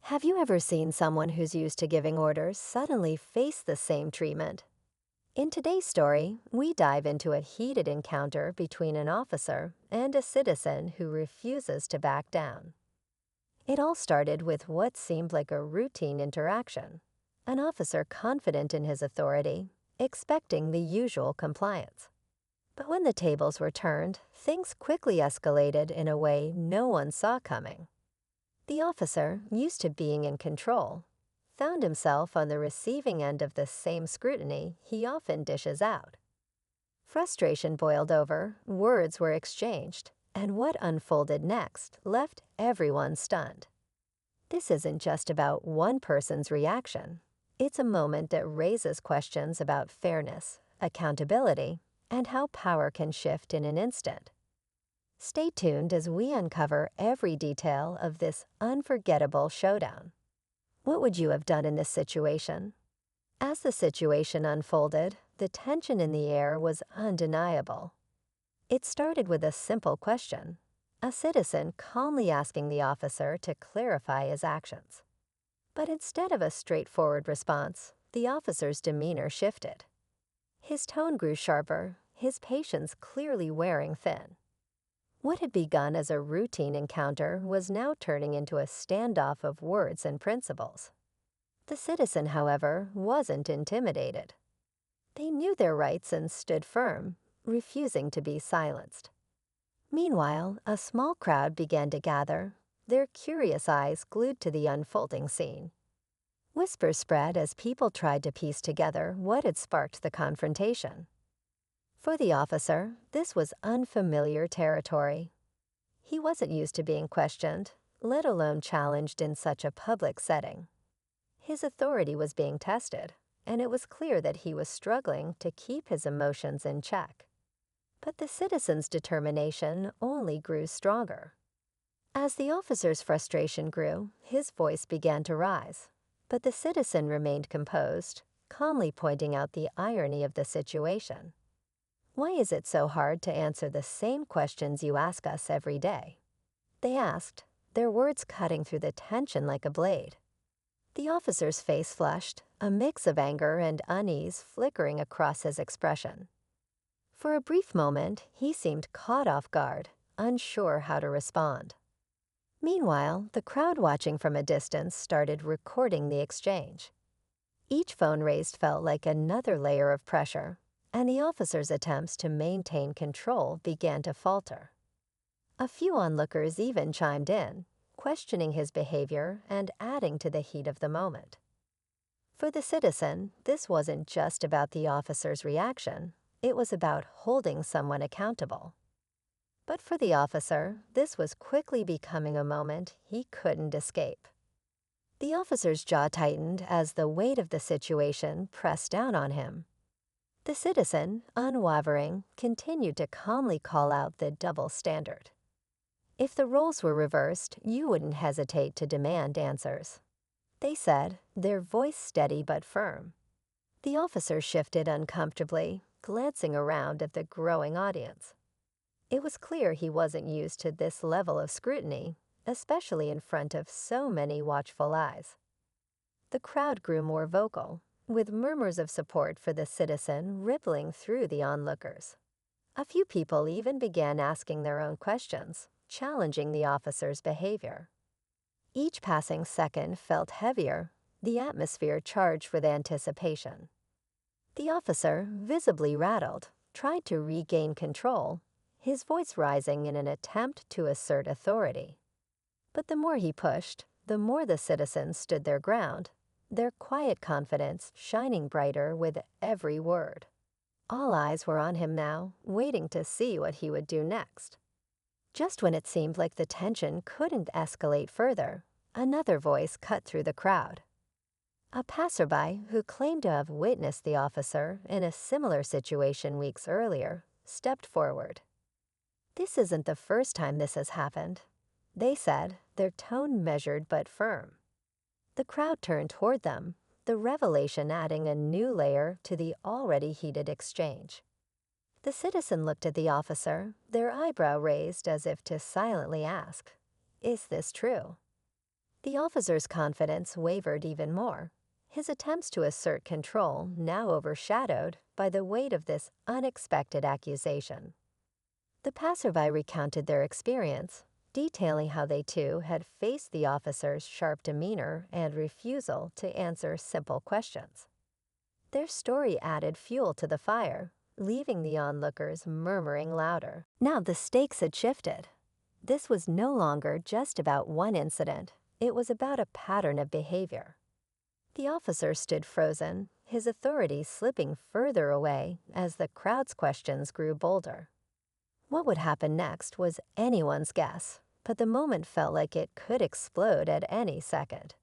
Have you ever seen someone who's used to giving orders suddenly face the same treatment? In today's story, we dive into a heated encounter between an officer and a citizen who refuses to back down. It all started with what seemed like a routine interaction. An officer confident in his authority, expecting the usual compliance. But when the tables were turned, things quickly escalated in a way no one saw coming. The officer, used to being in control, found himself on the receiving end of the same scrutiny he often dishes out. Frustration boiled over, words were exchanged, and what unfolded next left everyone stunned. This isn't just about one person's reaction. It's a moment that raises questions about fairness, accountability, and how power can shift in an instant. Stay tuned as we uncover every detail of this unforgettable showdown. What would you have done in this situation? As the situation unfolded, the tension in the air was undeniable. It started with a simple question, a citizen calmly asking the officer to clarify his actions. But instead of a straightforward response, the officer's demeanor shifted. His tone grew sharper, his patience clearly wearing thin. What had begun as a routine encounter was now turning into a standoff of words and principles. The citizen, however, wasn't intimidated. They knew their rights and stood firm, refusing to be silenced. Meanwhile, a small crowd began to gather, their curious eyes glued to the unfolding scene. Whispers spread as people tried to piece together what had sparked the confrontation. For the officer, this was unfamiliar territory. He wasn't used to being questioned, let alone challenged in such a public setting. His authority was being tested, and it was clear that he was struggling to keep his emotions in check. But the citizen's determination only grew stronger. As the officer's frustration grew, his voice began to rise, but the citizen remained composed, calmly pointing out the irony of the situation. Why is it so hard to answer the same questions you ask us every day? They asked, their words cutting through the tension like a blade. The officer's face flushed, a mix of anger and unease flickering across his expression. For a brief moment, he seemed caught off guard, unsure how to respond. Meanwhile, the crowd watching from a distance started recording the exchange. Each phone raised felt like another layer of pressure, and the officer's attempts to maintain control began to falter. A few onlookers even chimed in, questioning his behavior and adding to the heat of the moment. For the citizen, this wasn't just about the officer's reaction, it was about holding someone accountable. But for the officer, this was quickly becoming a moment he couldn't escape. The officer's jaw tightened as the weight of the situation pressed down on him. The citizen, unwavering, continued to calmly call out the double standard. If the roles were reversed, you wouldn't hesitate to demand answers. They said, their voice steady but firm. The officer shifted uncomfortably, glancing around at the growing audience. It was clear he wasn't used to this level of scrutiny, especially in front of so many watchful eyes. The crowd grew more vocal, with murmurs of support for the citizen rippling through the onlookers. A few people even began asking their own questions, challenging the officer's behavior. Each passing second felt heavier, the atmosphere charged with anticipation. The officer, visibly rattled, tried to regain control, his voice rising in an attempt to assert authority. But the more he pushed, the more the citizens stood their ground, their quiet confidence shining brighter with every word. All eyes were on him now, waiting to see what he would do next. Just when it seemed like the tension couldn't escalate further, another voice cut through the crowd. A passerby who claimed to have witnessed the officer in a similar situation weeks earlier stepped forward. This isn't the first time this has happened, they said, their tone measured but firm. The crowd turned toward them, the revelation adding a new layer to the already heated exchange. The citizen looked at the officer, their eyebrow raised as if to silently ask, "Is this true?" The officer's confidence wavered even more, his attempts to assert control now overshadowed by the weight of this unexpected accusation. The passerby recounted their experience, detailing how they too had faced the officer's sharp demeanor and refusal to answer simple questions. Their story added fuel to the fire, leaving the onlookers murmuring louder. Now the stakes had shifted. This was no longer just about one incident, it was about a pattern of behavior. The officer stood frozen, his authority slipping further away as the crowd's questions grew bolder. What would happen next was anyone's guess, but the moment felt like it could explode at any second.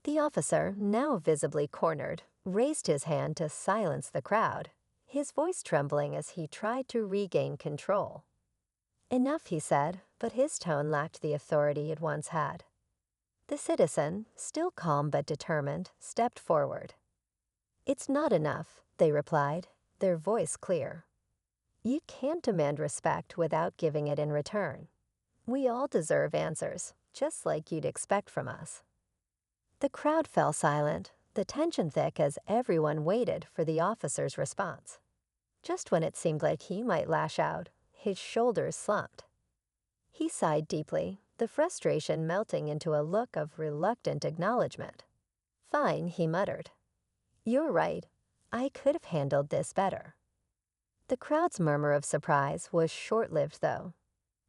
The officer, now visibly cornered, raised his hand to silence the crowd, his voice trembling as he tried to regain control. Enough, he said, but his tone lacked the authority it once had. The citizen, still calm but determined, stepped forward. "It's not enough," they replied, their voice clear. "You can't demand respect without giving it in return. We all deserve answers, just like you'd expect from us." The crowd fell silent, the tension thick as everyone waited for the officer's response. Just when it seemed like he might lash out, his shoulders slumped. He sighed deeply, the frustration melting into a look of reluctant acknowledgement. "Fine," he muttered. "You're right. I could have handled this better." The crowd's murmur of surprise was short-lived, though.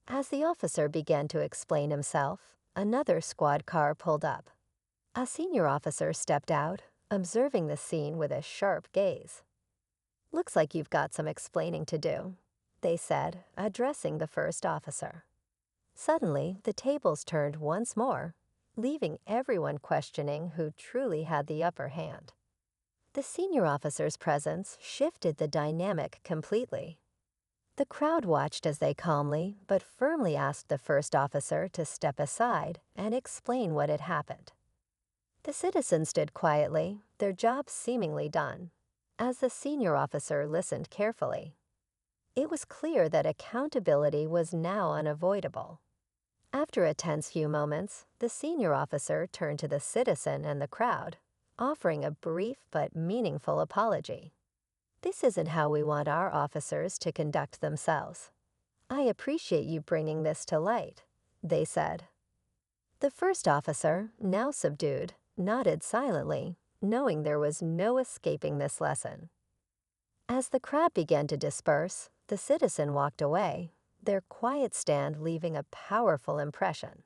As the officer began to explain himself, another squad car pulled up. A senior officer stepped out, observing the scene with a sharp gaze. "Looks like you've got some explaining to do," they said, addressing the first officer. Suddenly, the tables turned once more, leaving everyone questioning who truly had the upper hand. The senior officer's presence shifted the dynamic completely. The crowd watched as they calmly but firmly asked the first officer to step aside and explain what had happened. The citizens stood quietly, their job seemingly done, as the senior officer listened carefully. It was clear that accountability was now unavoidable. After a tense few moments, the senior officer turned to the citizen and the crowd, offering a brief but meaningful apology. "This isn't how we want our officers to conduct themselves. I appreciate you bringing this to light," they said. The first officer, now subdued, nodded silently, knowing there was no escaping this lesson. As the crowd began to disperse, the citizen walked away, their quiet stand leaving a powerful impression.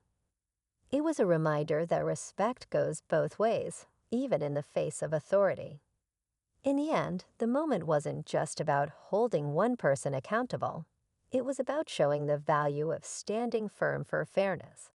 It was a reminder that respect goes both ways, even in the face of authority. In the end, the moment wasn't just about holding one person accountable. It was about showing the value of standing firm for fairness.